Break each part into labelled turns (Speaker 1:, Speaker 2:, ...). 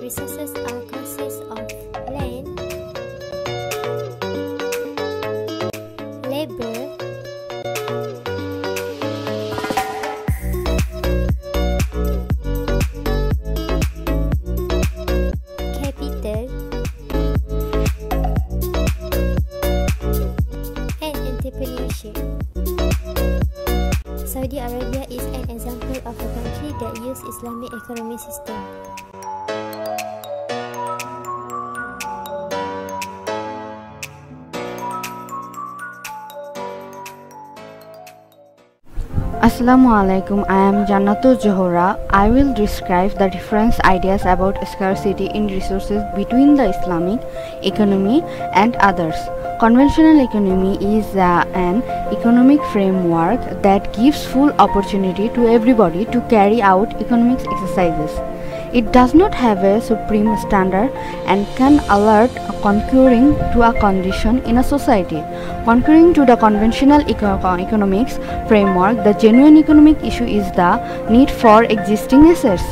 Speaker 1: resources are consist of land, labor, capital, and entrepreneurship. Saudi Arabia is an example of a country that uses Islamic economic system.
Speaker 2: Assalamualaikum, I am Jannatul Johora. I will describe the different ideas about scarcity in resources between the Islamic economy and others. Conventional economy is an economic framework that gives full opportunity to everybody to carry out economic exercises. It does not have a supreme standard and can alert concurring to a condition in a society. Concurring to the conventional economics framework, the genuine economic issue is the need for existing assets.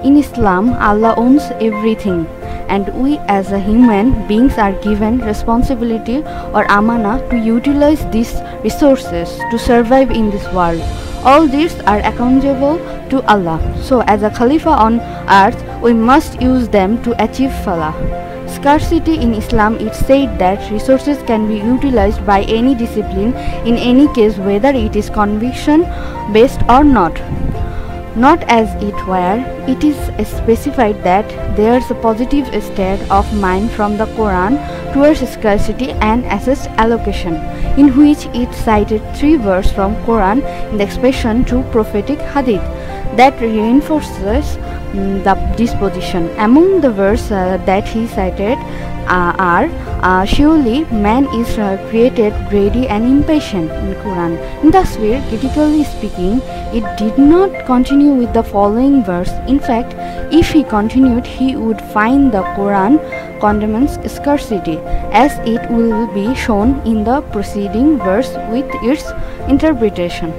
Speaker 2: In Islam, Allah owns everything, and we as a human beings are given responsibility or amana to utilize these resources to survive in this world. All these are accountable to Allah. So as a Khalifa on earth, we must use them to achieve falah. Scarcity in Islam, it said that resources can be utilized by any discipline in any case, whether it is conviction based or not. Not as it were, it is specified that there is a positive state of mind from the Quran towards scarcity and asset allocation, in which it cited 3 verses from Quran in the expression to prophetic hadith that reinforces the disposition. Among the verses that he cited are surely man is created greedy and impatient in Quran. In Taswir, critically speaking, it did not continue with the following verse. In fact, if he continued, he would find the Quran condemns scarcity, as it will be shown in the preceding verse with its interpretation.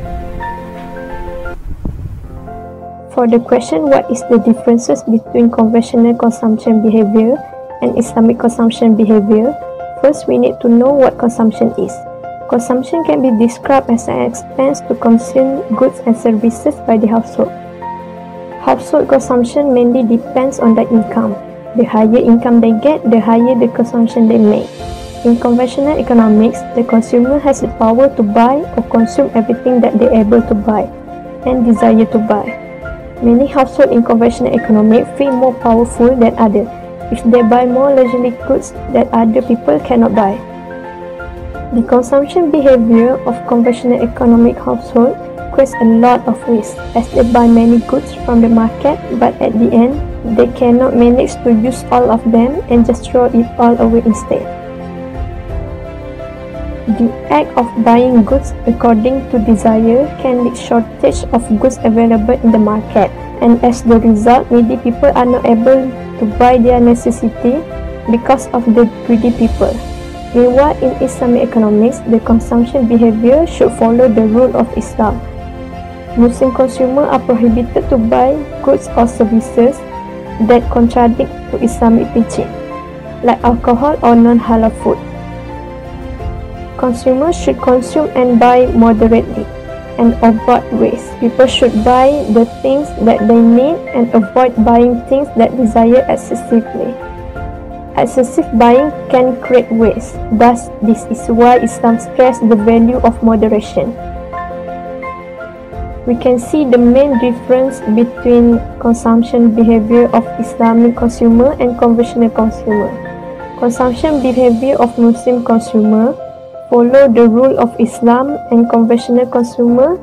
Speaker 3: For the question, what is the differences between conventional consumption behavior and Islamic consumption behavior? First, we need to know what consumption is. Consumption can be described as an expense to consume goods and services by the household. Household consumption mainly depends on the income. The higher income they get, the higher the consumption they make. In conventional economics, the consumer has the power to buy or consume everything that they are able to buy and desire to buy. Many households in conventional economics feel more powerful than others if they buy more luxury goods that other people cannot buy. The consumption behavior of conventional economic households creates a lot of waste, as they buy many goods from the market, but at the end, they cannot manage to use all of them and just throw it all away instead. The act of buying goods according to desire can lead shortage of goods available in the market, and as the result, needy people are not able to buy their necessity because of the greedy people. Meanwhile, in Islamic economics, the consumption behavior should follow the rule of Islam. Muslim consumers are prohibited to buy goods or services that contradict to Islamic teaching, like alcohol or non-halal food. Consumers should consume and buy moderately and avoid waste. People should buy the things that they need and avoid buying things that desire excessively. Excessive buying can create waste. Thus, this is why Islam stresses the value of moderation. We can see the main difference between consumption behavior of Islamic consumer and conventional consumer. Consumption behavior of Muslim consumer follow the rule of Islam, and conventional consumer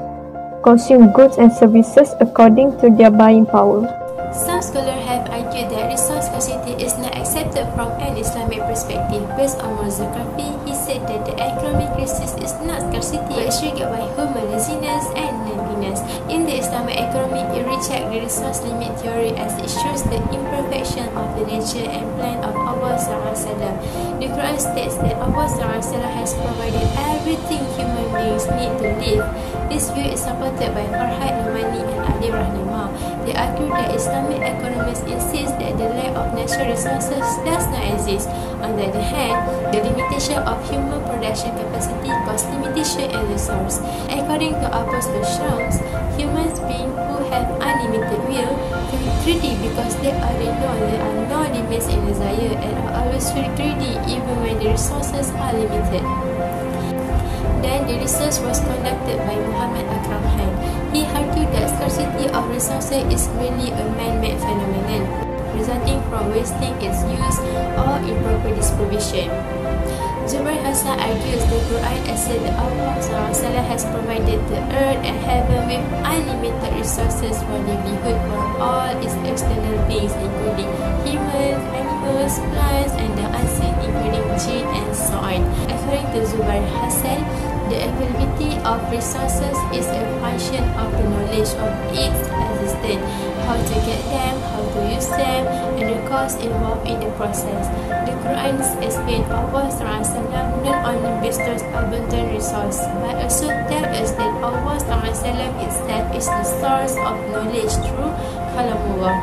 Speaker 3: consume goods and services according to their buying power.
Speaker 4: Some scholars have argued that resource scarcity is not accepted from an Islamic perspective. Based on Mazzucafi, he said that the economic crisis is not scarcity, but is triggered by human laziness and neediness. In the Islamic economy, it rejects the resource limit theory as it shows the imperfection of the nature and plan of Allah SWT. The Quran states that Allah SWT has provided everything human beings need to live. This view is supported by Farhad Nomani and Ali Rahnama. They argue that Islamic economists insist that the lack of natural resources does not exist. On the other hand, the limitation of human production capacity cause limitation in resource. According to Apostle Shams, humans beings who have unlimited will can be greedy because they already know there are no limits in desire and are always feel greedy even when the resources are limited. Then the research was conducted by Muhammad Akram Khan. He argued that scarcity of resources is merely a man-made phenomenon, resulting from wasting its use or improper disposition. Zubair Hassan argues the Quran asserts that Allah SWT has provided the earth and heaven with unlimited resources for livelihood for all its external beings, including humans, animals, plants, and the unseen, including jinn and so on. According to Zubair Hassan, the availability of resources is a function of the knowledge of its existence, how to get them, how to use them, and the cost involved in the process. The Quran explains Allah SWT not only bestows abundant resources, but also tells us that Allah SWT itself is the source of knowledge through Kalamullah.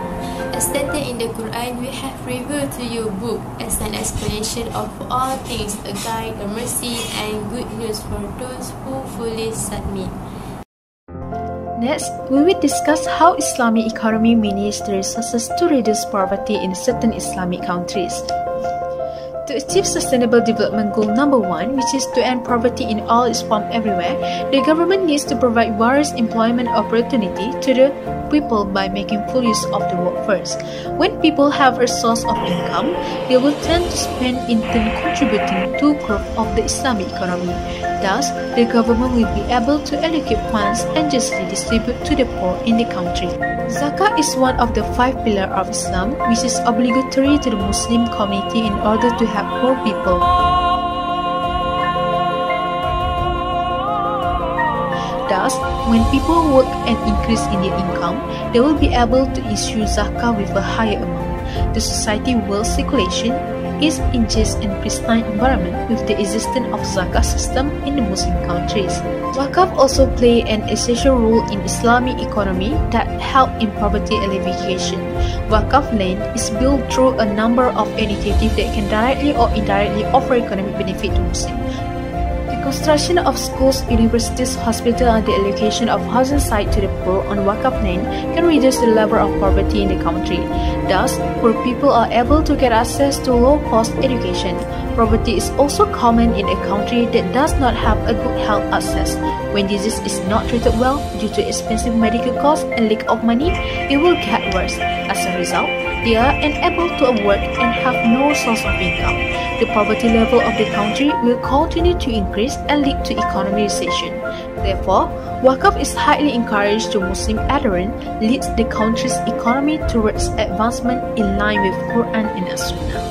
Speaker 4: As stated in the Quran, we have revealed to you a book as an explanation of all things, a guide, a mercy, and good news for those who fully submit.
Speaker 5: Next, we will discuss how Islamic economy manages the resources to reduce poverty in certain Islamic countries. To achieve Sustainable Development Goal number 1, which is to end poverty in all its forms everywhere, the government needs to provide various employment opportunity to the people by making full use of the workforce. When people have a source of income, they will tend to spend, in turn contributing to growth of the Islamic economy. Thus, the government will be able to allocate funds and justly distribute to the poor in the country. Zakat is one of the 5 pillars of Islam, which is obligatory to the Muslim community in order to help poor people. Thus, when people work and increase in their income, they will be able to issue zakah with a higher amount. The society wealth circulation is in just and pristine environment with the existence of zakah system in the Muslim countries. Wakaf also play an essential role in Islamic economy that help in poverty alleviation. Wakaf land is built through a number of initiatives that can directly or indirectly offer economic benefit to Muslims. The construction of schools, universities, hospitals, and the allocation of housing sites to the poor on Wakaf land can reduce the level of poverty in the country. Thus, poor people are able to get access to low-cost education. Poverty is also common in a country that does not have a good health access. When disease is not treated well due to expensive medical costs and lack of money, it will get worse. As a result, they are unable to work and have no source of income. The poverty level of the country will continue to increase and lead to economic recession. Therefore, Wakaf is highly encouraged to Muslim adherents, leads the country's economy towards advancement in line with Quran and As-Sunnah.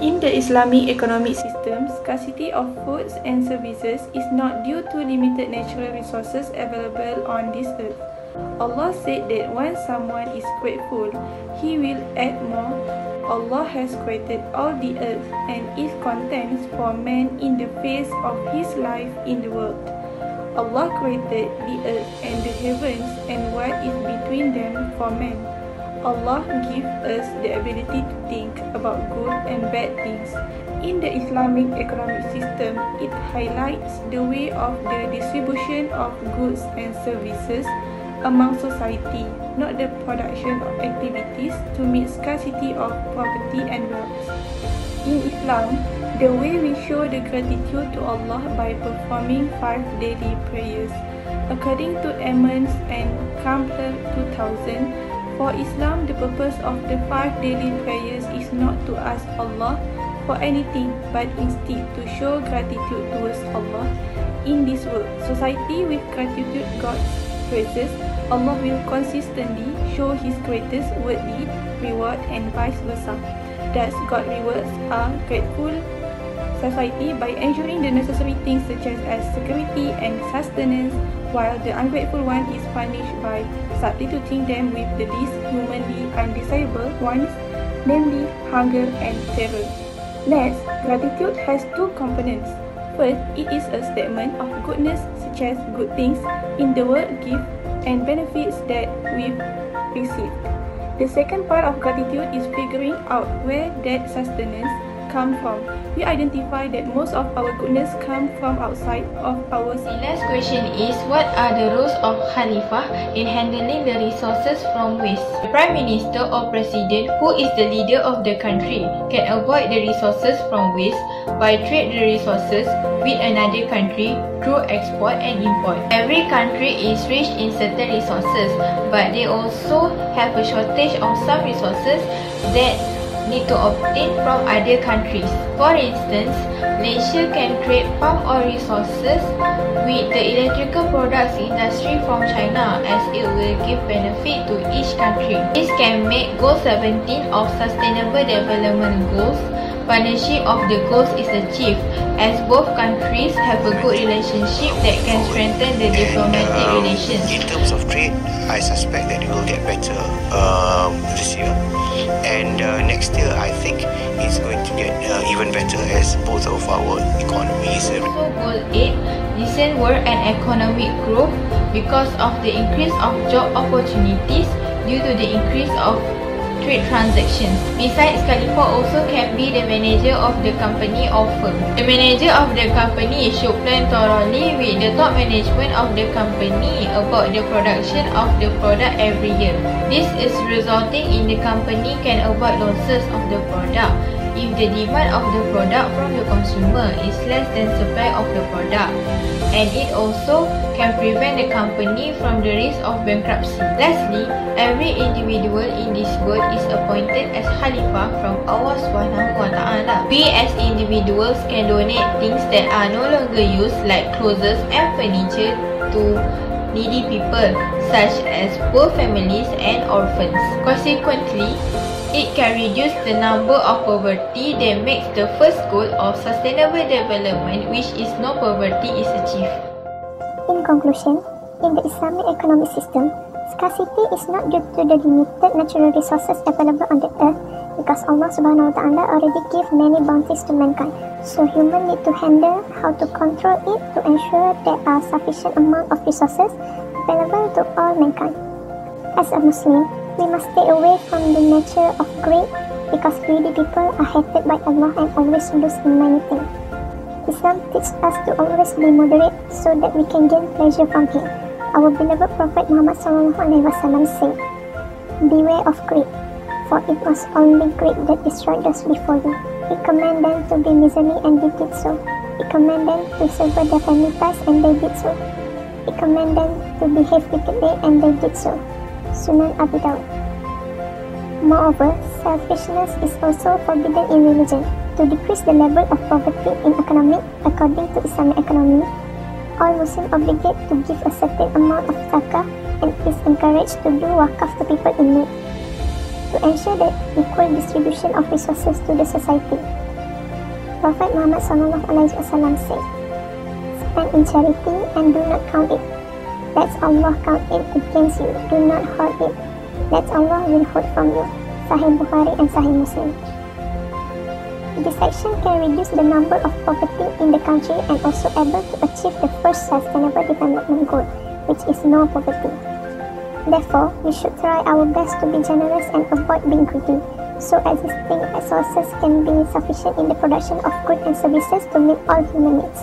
Speaker 6: In the Islamic economic system, scarcity of goods and services is not due to limited natural resources available on this earth. Allah said that once someone is grateful, He will add more. Allah has created all the earth and its contents for man in the phase of his life in the world. Allah created the earth and the heavens and what is between them for man. Allah gives us the ability to think about good and bad things. In the Islamic economic system, it highlights the way of the distribution of goods and services among society, not the production of activities to meet scarcity of property and wealth. In Islam, the way we show the gratitude to Allah by performing 5 daily prayers. According to Emmons and Campbell 2000, for Islam, the purpose of the 5 daily prayers is not to ask Allah for anything, but instead to show gratitude towards Allah. In this world, society with gratitude God's praises, Allah will consistently show His greatest worthy reward and vice versa. Thus, God rewards a grateful society by ensuring the necessary things such as security and sustenance, while the ungrateful one is punished by substituting them with the least humanly undesirable ones, namely hunger and terror. Next, gratitude has 2 components. First, it is a statement of goodness such as good things in the world give and benefits that with received. The second part of gratitude is figuring out where that sustenance comes from. We identify that most of our goodness come from outside of our.
Speaker 4: The last question is, what are the roles of Khalifah in handling the resources from waste? The Prime Minister or President, who is the leader of the country, can avoid the resources from waste by trade the resources with another country through export and import. Every country is rich in certain resources, but they also have a shortage of some resources that need to obtain from other countries. For instance, Malaysia can trade palm oil resources with the electrical products industry from China, as it will give benefit to each country. This can make Goal 17 of Sustainable Development Goals. Partnership of the goals is achieved, as both countries have a good relationship that can strengthen the diplomatic relations.
Speaker 7: In terms of trade, I suspect that it will get better this year. And next year, I think it's going to get even better as both of our economies.
Speaker 4: Also, Goal 8, decent work and economic growth because of the increase of job opportunities due to the increase of trade transactions. Besides, Khalifah also can be the manager of the company or firm. The manager of the company should plan thoroughly with the top management of the company about the production of the product every year. This is resulting in the company can avoid losses of the product if the demand of the product from the consumer is less than supply of the product, and it also can prevent the company from the risk of bankruptcy. Lastly, every individual in this world is appointed as Khalifah from Allah SWT. We as individuals can donate things that are no longer used, like clothes and furniture, to needy people such as poor families and orphans. Consequently, it can reduce the number of poverty that makes the first goal of sustainable development, which is no poverty, is achieved.
Speaker 8: In conclusion, in the Islamic economic system, scarcity is not due to the limited natural resources available on the earth, because Allah Subhanahu wa Ta'ala already gave many bounties to mankind. So humans need to handle how to control it to ensure there are sufficient amount of resources available to all mankind. As a Muslim, we must stay away from the nature of greed, because greedy people are hated by Allah and always lose in many things. Islam teaches us to always be moderate so that we can gain pleasure from Him. Our beloved Prophet Muhammad SAW said, "Beware of greed, for it was only greed that destroyed those before you. It commanded them to be miserly, and they did so. It commanded them to sever their family ties, and they did so. It commanded them to behave wickedly, and they did so." Sunan Abi Dawud. Moreover, selfishness is also forbidden in religion. To decrease the level of poverty in economic, according to Islamic economy, all Muslims obligate to give a certain amount of zakah, and is encouraged to do wakaf to people in need, to ensure the equal distribution of resources to the society. Prophet Muhammad SAW said, "Spend in charity and do not count it. Let Allah count it against you. Do not hoard it. Let Allah will hold from you." Sahih Bukhari and Sahih Muslim. This action can reduce the number of poverty in the country and also able to achieve the first sustainable development goal, which is no poverty. Therefore, we should try our best to be generous and avoid being greedy, so existing resources can be sufficient in the production of goods and services to meet all human needs.